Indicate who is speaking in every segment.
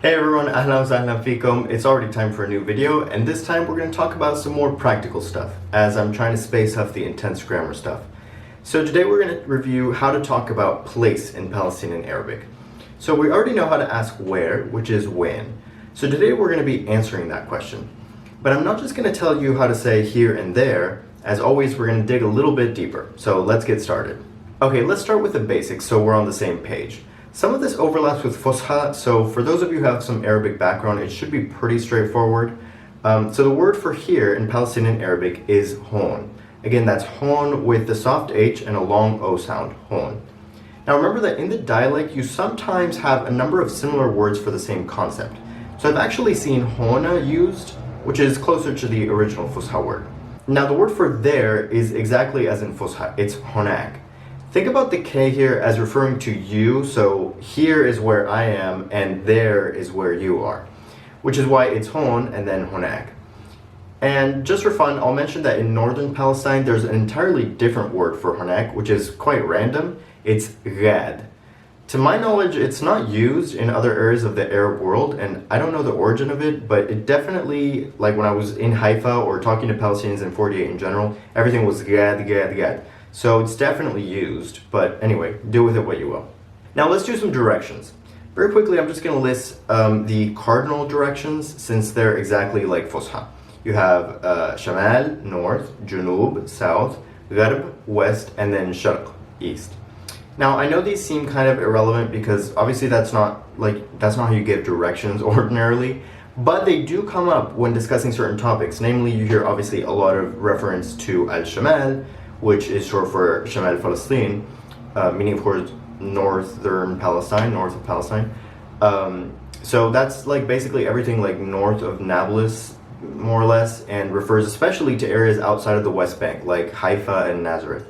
Speaker 1: Hey everyone, ahlan wa sahlan fikum. It's already time for a new video, and this time we're going to talk about some more practical stuff, as I'm trying to space off the intense grammar stuff. So today we're going to review how to talk about place in Palestinian Arabic. So we already know how to ask where, which is when. So today we're going to be answering that question. But I'm not just going to tell you how to say here and there. As always, we're going to dig a little bit deeper. So let's get started. Okay, let's start with the basics so we're on the same page. Some of this overlaps with Fusha, so for those of you who have some Arabic background, it should be pretty straightforward. So the word for here in Palestinian Arabic is hon. Again, that's hon with the soft H and a long O sound, hon. Now remember that in the dialect, you sometimes have a number of similar words for the same concept. So I've actually seen hona used, which is closer to the original Fusha word. Now the word for there is exactly as in Fusha, it's honak. Think about the K here as referring to you, so here is where I am and there is where you are, which is why it's hon and then honak. And just for fun, I'll mention that in northern Palestine there's an entirely different word for honak, which is quite random. It's ghad. To my knowledge, it's not used in other areas of the Arab world, and I don't know the origin of it, but it definitely, like when I was in Haifa or talking to Palestinians in 48 in general, everything was ghad, ghad, ghad. So it's definitely used, but anyway, do with it what you will. Now let's do some directions. Very quickly, I'm just going to list the cardinal directions since they're exactly like Fusha. You have Shamal, north, Junub, south, Gharb, west, and then Sharq, east. Now I know these seem kind of irrelevant because obviously that's not how you give directions ordinarily, but they do come up when discussing certain topics. Namely, you hear obviously a lot of reference to Al-Shamal, which is short for Shamal Palestine, meaning of course northern Palestine, north of Palestine. So that's like basically everything like north of Nablus, more or less, and refers especially to areas outside of the West Bank, like Haifa and Nazareth.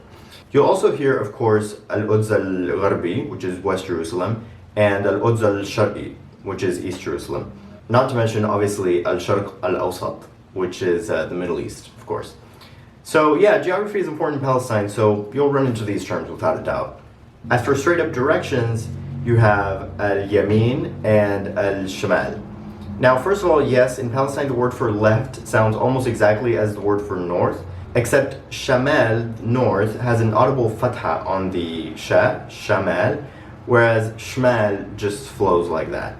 Speaker 1: You'll also hear, of course, Al-Quds al-Gharbi, which is West Jerusalem, and Al-Quds al-Sharqi, which is East Jerusalem. Not to mention, obviously, Al-Sharq al-Awsat, which is the Middle East, of course. So yeah, geography is important in Palestine, so you'll run into these terms without a doubt. As for straight up directions, you have al-Yamin and al-Shamal. Now, first of all, yes, in Palestine the word for left sounds almost exactly as the word for north, except Shamal, north, has an audible fatha on the sha, Shamal, whereas Shmal just flows like that.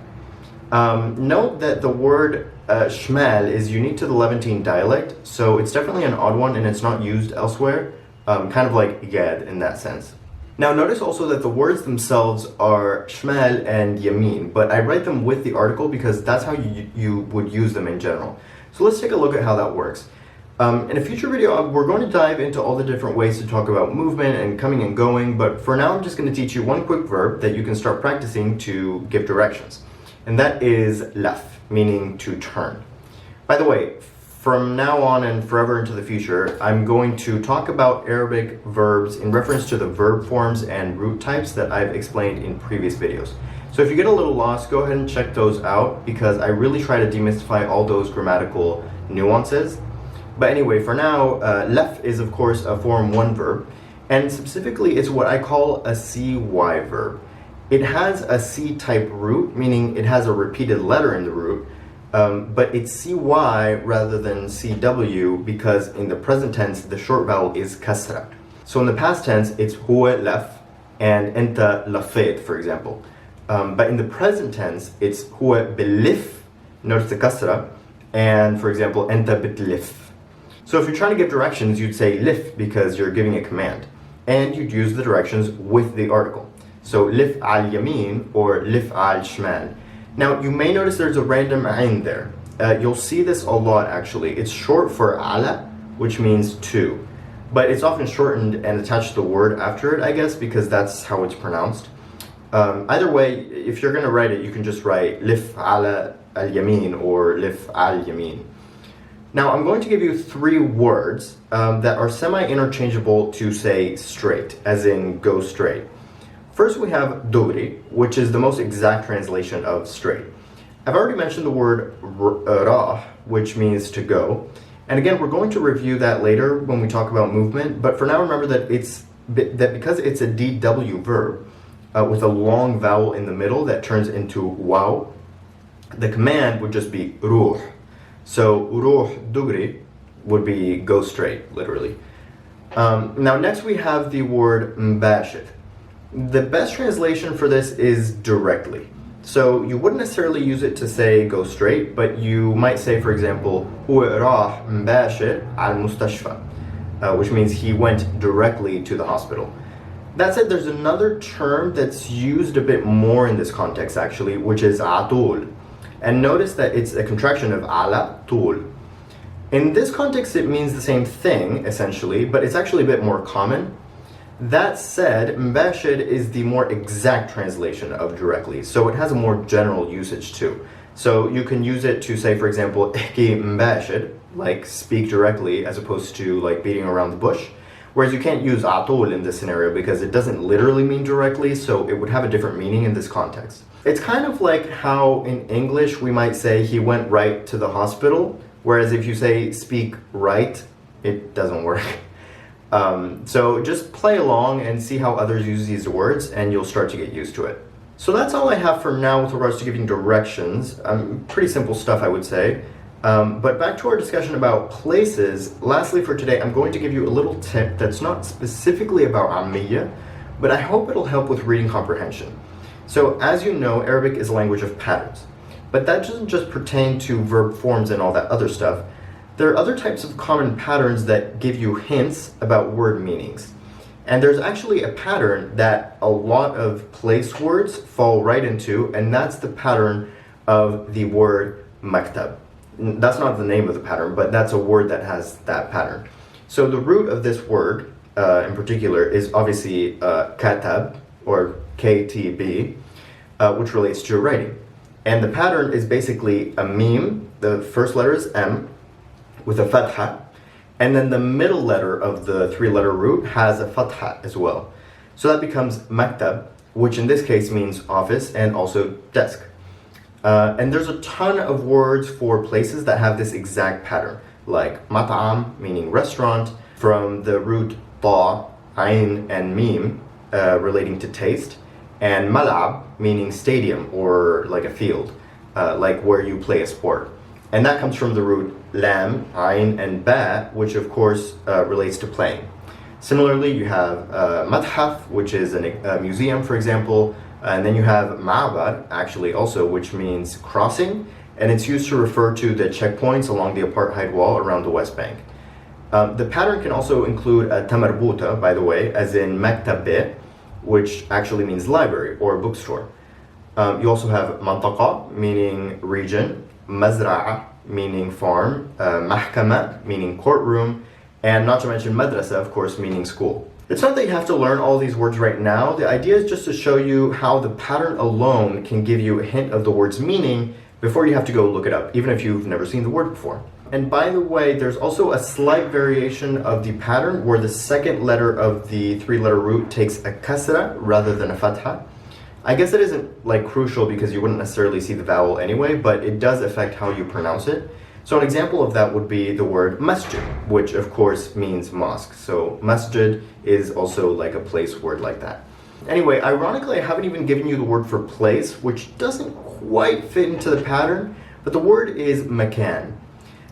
Speaker 1: Note that the word Shmal is unique to the Levantine dialect, so it's definitely an odd one and it's not used elsewhere, kind of like Yad in that sense. Now notice also that the words themselves are Shmal and Yamin, but I write them with the article because that's how you would use them in general. So let's take a look at how that works. In a future video, we're going to dive into all the different ways to talk about movement and coming and going, but for now I'm just going to teach you one quick verb that you can start practicing to give directions. And that is laf, meaning to turn. By the way, from now on and forever into the future, I'm going to talk about Arabic verbs in reference to the verb forms and root types that I've explained in previous videos. So if you get a little lost, go ahead and check those out because I really try to demystify all those grammatical nuances. But anyway, for now, laf is of course a form 1 verb, and specifically it's what I call a CY verb. It has a C-type root, meaning it has a repeated letter in the root, but it's CY rather than CW because in the present tense, the short vowel is kasra. So in the past tense, it's huwa laf and enta lafet, for example. But in the present tense, it's huwa bilif, notice the kasra, and for example, enta bitlif. So if you're trying to give directions, you'd say lif because you're giving a command, and you'd use the directions with the article. So lif al-yamin or lif al-shmal. Now you may notice there's a random ain there. You'll see this a lot actually. It's short for ala, which means to, but it's often shortened and attached to the word after it, I guess, because that's how it's pronounced. Either way, if you're going to write it, you can just write lif ala al-yamin or lif al-yamin. Now I'm going to give you 3 words that are semi-interchangeable to say straight, as in go straight. First we have duri, which is the most exact translation of straight. I've already mentioned the word rah, which means to go. And again, we're going to review that later when we talk about movement, but for now remember that because it's a DW verb with a long vowel in the middle that turns into wow, The command would just be روح. So روح دغري would be go straight, literally. Now next we have the word مباشر. The best translation for this is directly. So you wouldn't necessarily use it to say go straight, but you might say, for example, هو راح مباشر على المستشفى, which means he went directly to the hospital. That said, there's another term that's used a bit more in this context actually, which is عطول. And notice that it's a contraction of على طول. In this context, it means the same thing, essentially, but it's actually a bit more common. That said, mbashid is the more exact translation of directly, so it has a more general usage too. So you can use it to say, for example, ihki mbashid, like speak directly, as opposed to like beating around the bush. Whereas you can't use atul in this scenario because it doesn't literally mean directly, so it would have a different meaning in this context. It's kind of like how in English we might say he went right to the hospital, whereas if you say speak right, it doesn't work. So just play along and see how others use these words and you'll start to get used to it. So that's all I have for now with regards to giving directions. Pretty simple stuff, I would say. But back to our discussion about places, lastly for today, I'm going to give you a little tip that's not specifically about Ammiya, but I hope it'll help with reading comprehension. So as you know, Arabic is a language of patterns, but that doesn't just pertain to verb forms and all that other stuff. There are other types of common patterns that give you hints about word meanings. And there's actually a pattern that a lot of place words fall right into, and that's the pattern of the word maktab. That's not the name of the pattern, but that's a word that has that pattern. So the root of this word in particular is obviously katab, or KTB, which relates to writing. And the pattern is basically a meme, the first letter is M, with a fatha, and then the middle letter of the three-letter root has a fatha as well. So that becomes maktab, which in this case means office and also desk. And there's a ton of words for places that have this exact pattern, like mat'am, meaning restaurant, from the root ta, ayn, and mim, relating to taste, and mal'ab, meaning stadium or like a field, like where you play a sport. And that comes from the root lam, ayn, and ba, which of course relates to playing. Similarly, you have madhaf, which is a museum, for example, and then you have ma'bad, actually also, which means crossing, and it's used to refer to the checkpoints along the apartheid wall around the West Bank. The pattern can also include a tamarbuta, by the way, as in maktab, which actually means library or bookstore. You also have mantaqa, meaning region, mazra'a, meaning farm, mahkama, meaning courtroom, and not to mention madrasa, of course, meaning school. It's not that you have to learn all these words right now. The idea is just to show you how the pattern alone can give you a hint of the word's meaning before you have to go look it up, even if you've never seen the word before. And by the way, there's also a slight variation of the pattern where the second letter of the three-letter root takes a kasra rather than a fatha. I guess it isn't like crucial because you wouldn't necessarily see the vowel anyway, but it does affect how you pronounce it. So an example of that would be the word masjid, which of course means mosque. So masjid is also like a place word like that. Anyway, ironically, I haven't even given you the word for place, which doesn't quite fit into the pattern, but the word is makan.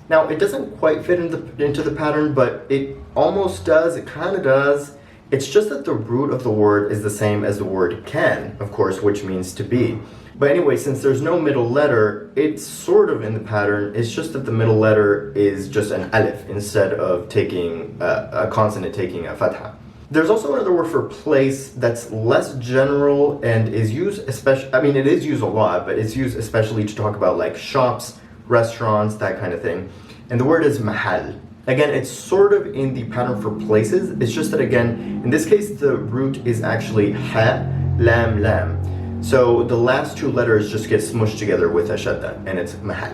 Speaker 1: Now, it doesn't quite fit into the pattern, but it almost does, it kind of does. It's just that the root of the word is the same as the word can, of course, which means to be. But anyway, since there's no middle letter, it's sort of in the pattern. It's just that the middle letter is just an alif instead of taking a consonant taking a fatha. There's also another word for place that's less general and is used especially, I mean, it is used a lot, but it's used especially to talk about like shops, restaurants, that kind of thing. And the word is mahal. Again, it's sort of in the pattern for places. It's just that again, in this case, the root is actually ha, lam, lam. So the last two letters just get smushed together with a shadda, and it's mahal.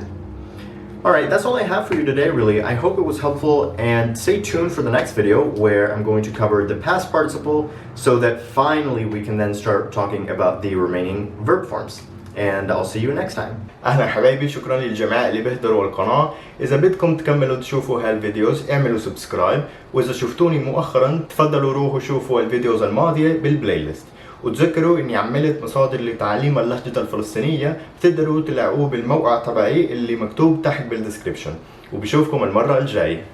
Speaker 1: Alright, that's all I have for you today, really. I hope it was helpful, and stay tuned for the next video where I'm going to cover the past participle so that finally we can then start talking about the remaining verb forms. And I'll see you next time.
Speaker 2: اهلا حبايبي، شكرا للجماعة اللي بيحضروا القناة. اذا بدكم تكملوا تشوفوا هالفيديوز اعملوا سبسكرايب، واذا شفتوني مؤخرا تفضلوا روحوا شوفوا الفيديوز الماضية بالبلاي ليست. وتذكروا اني عملت مصادر لتعليم اللهجة الفلسطينية، بتقدروا تلاقوه بالموقع تبعي اللي مكتوب تحت بالديسكريبشن. وبشوفكم المرة الجاية.